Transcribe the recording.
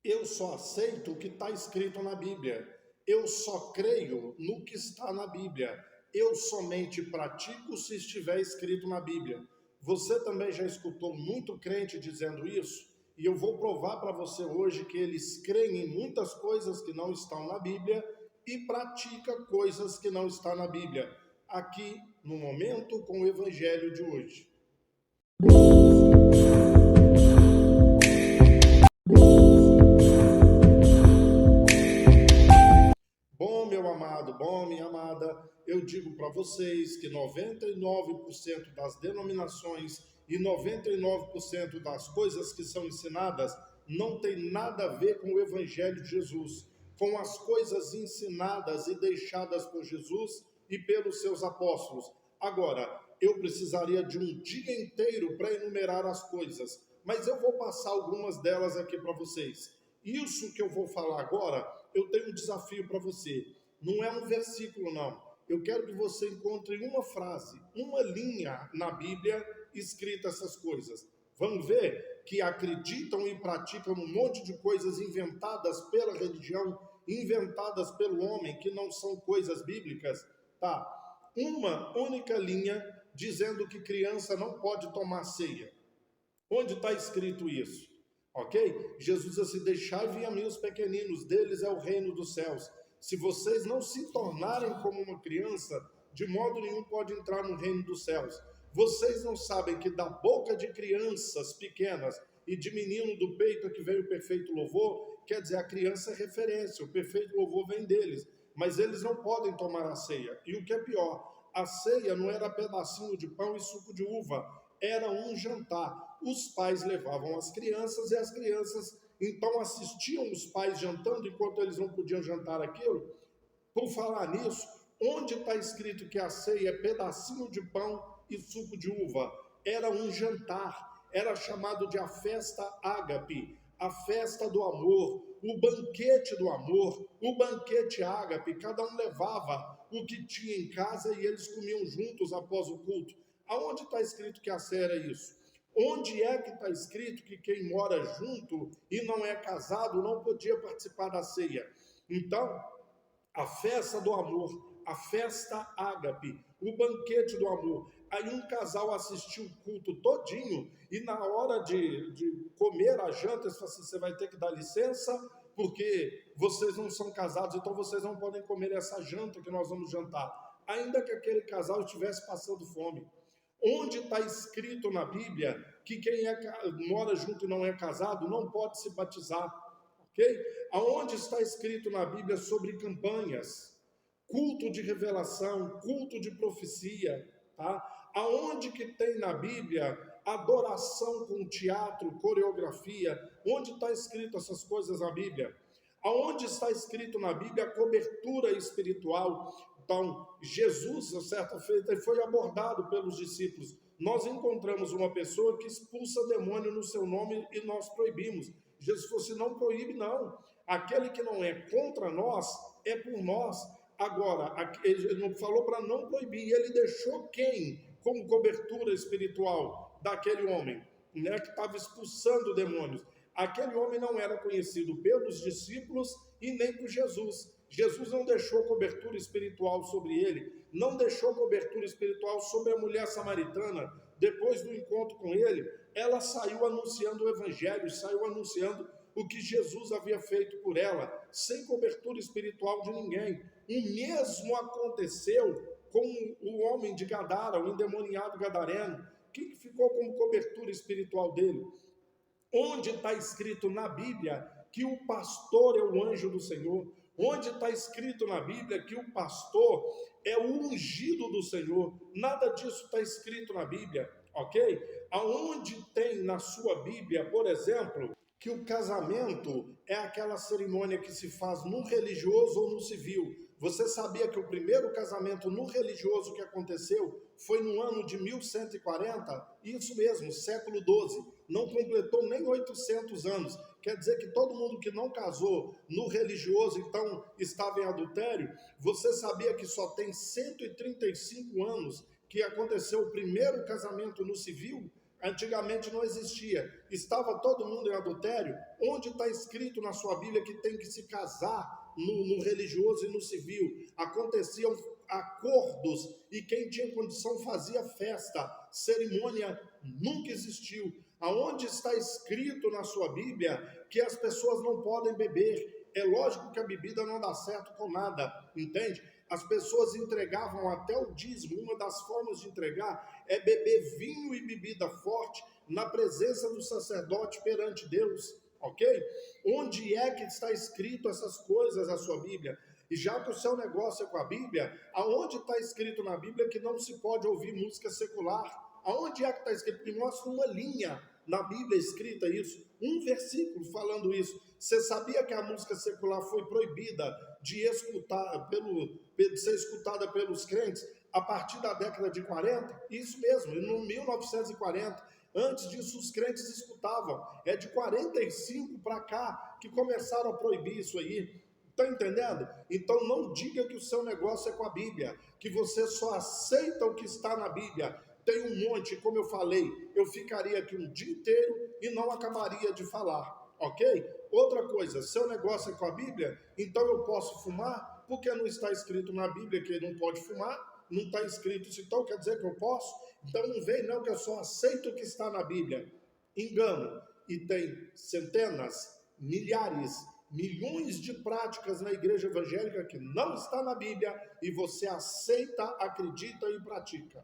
Eu só aceito o que está escrito na Bíblia. Eu só creio no que está na Bíblia. Eu somente pratico se estiver escrito na Bíblia. Você também já escutou muito crente dizendo isso? E eu vou provar para você hoje que eles creem em muitas coisas que não estão na Bíblia e pratica coisas que não estão na Bíblia. Aqui no Momento com o Evangelho de hoje. Bom, meu amado, bom, minha amada, eu digo para vocês que 99% das denominações e 99% das coisas que são ensinadas não tem nada a ver com o Evangelho de Jesus, com as coisas ensinadas e deixadas por Jesus e pelos seus apóstolos. Agora, eu precisaria de um dia inteiro para enumerar as coisas, mas eu vou passar algumas delas aqui para vocês. Isso que eu vou falar agora, eu tenho um desafio para você. Não é um versículo, não. Eu quero que você encontre uma frase, uma linha na Bíblia escrita essas coisas. Vamos ver que acreditam e praticam um monte de coisas inventadas pela religião, inventadas pelo homem, que não são coisas bíblicas, tá? Uma única linha dizendo que criança não pode tomar ceia. Onde está escrito isso? Ok? Jesus disse: deixai vir a mim os pequeninos, deles é o reino dos céus. Se vocês não se tornarem como uma criança, de modo nenhum pode entrar no reino dos céus. Vocês não sabem que da boca de crianças pequenas e de menino do peito que vem o perfeito louvor? Quer dizer, a criança é referência, o perfeito louvor vem deles, mas eles não podem tomar a ceia. E o que é pior, a ceia não era pedacinho de pão e suco de uva, era um jantar. Os pais levavam as crianças e as crianças então assistiam os pais jantando enquanto eles não podiam jantar aquilo. Por falar nisso, onde está escrito que a ceia é pedacinho de pão e suco de uva? Era um jantar, era chamado de a festa ágape, a festa do amor, o banquete do amor, o banquete ágape. Cada um levava o que tinha em casa e eles comiam juntos após o culto. Aonde está escrito que a ceia era isso? Onde é que está escrito que quem mora junto e não é casado não podia participar da ceia? Então, a festa do amor, a festa ágape, o banquete do amor. Aí um casal assistiu o culto todinho e na hora de comer a janta, eles falaram assim: você vai ter que dar licença porque vocês não são casados, então vocês não podem comer essa janta que nós vamos jantar. Ainda que aquele casal estivesse passando fome. Onde está escrito na Bíblia que quem mora junto e não é casado não pode se batizar? Ok? Aonde está escrito na Bíblia sobre campanhas, culto de revelação, culto de profecia, tá? Aonde que tem na Bíblia adoração com teatro, coreografia? Onde está escrito essas coisas na Bíblia? Aonde está escrito na Bíblia a cobertura espiritual? Então, Jesus, certa feita, foi abordado pelos discípulos. Nós encontramos uma pessoa que expulsa demônio no seu nome e nós proibimos. Jesus falou assim: não proíbe, não. Aquele que não é contra nós, é por nós. Agora, ele não falou para não proibir, ele deixou quem como cobertura espiritual daquele homem, né, que estava expulsando demônios. Aquele homem não era conhecido pelos discípulos e nem por Jesus. Jesus não deixou cobertura espiritual sobre ele, não deixou cobertura espiritual sobre a mulher samaritana. Depois do encontro com ele, ela saiu anunciando o evangelho, saiu anunciando o que Jesus havia feito por ela, sem cobertura espiritual de ninguém. O mesmo aconteceu com o homem de Gadara, o endemoniado gadareno. Quem ficou como cobertura espiritual dele? Onde está escrito na Bíblia que o pastor é o anjo do Senhor? Onde está escrito na Bíblia que o pastor é o ungido do Senhor? Nada disso está escrito na Bíblia, ok? Aonde tem na sua Bíblia, por exemplo, que o casamento é aquela cerimônia que se faz no religioso ou no civil? Você sabia que o primeiro casamento no religioso que aconteceu foi no ano de 1140? Isso mesmo, século XII. Não completou nem 800 anos. Quer dizer que todo mundo que não casou no religioso, então estava em adultério. Você sabia que só tem 135 anos que aconteceu o primeiro casamento no civil? Antigamente não existia. Estava todo mundo em adultério. Onde está escrito na sua Bíblia que tem que se casar no religioso e no civil? Aconteciam acordos e quem tinha condição fazia festa. Cerimônia nunca existiu. Aonde está escrito na sua Bíblia que as pessoas não podem beber? É lógico que a bebida não dá certo com nada, entende? As pessoas entregavam até o dízimo. Uma das formas de entregar é beber vinho e bebida forte na presença do sacerdote perante Deus, ok? Onde é que está escrito essas coisas na sua Bíblia? E já que o seu negócio é com a Bíblia, aonde está escrito na Bíblia que não se pode ouvir música secular? Aonde é que está escrito? Me mostra uma linha na Bíblia escrita isso, um versículo falando isso. Você sabia que a música secular foi proibida de ser escutada pelos crentes a partir da década de 40? Isso mesmo, no 1940. Antes disso, os crentes escutavam. É de 45 para cá que começaram a proibir isso aí. Está entendendo? Então não diga que o seu negócio é com a Bíblia, que você só aceita o que está na Bíblia. Tem um monte, como eu falei, eu ficaria aqui um dia inteiro e não acabaria de falar, ok? Outra coisa, seu negócio é com a Bíblia, então eu posso fumar, porque não está escrito na Bíblia que não pode fumar, não está escrito isso, então quer dizer que eu posso? Então não vem não que eu só aceito o que está na Bíblia. Engano. E tem centenas, milhares, milhões de práticas na igreja evangélica que não está na Bíblia e você aceita, acredita e pratica.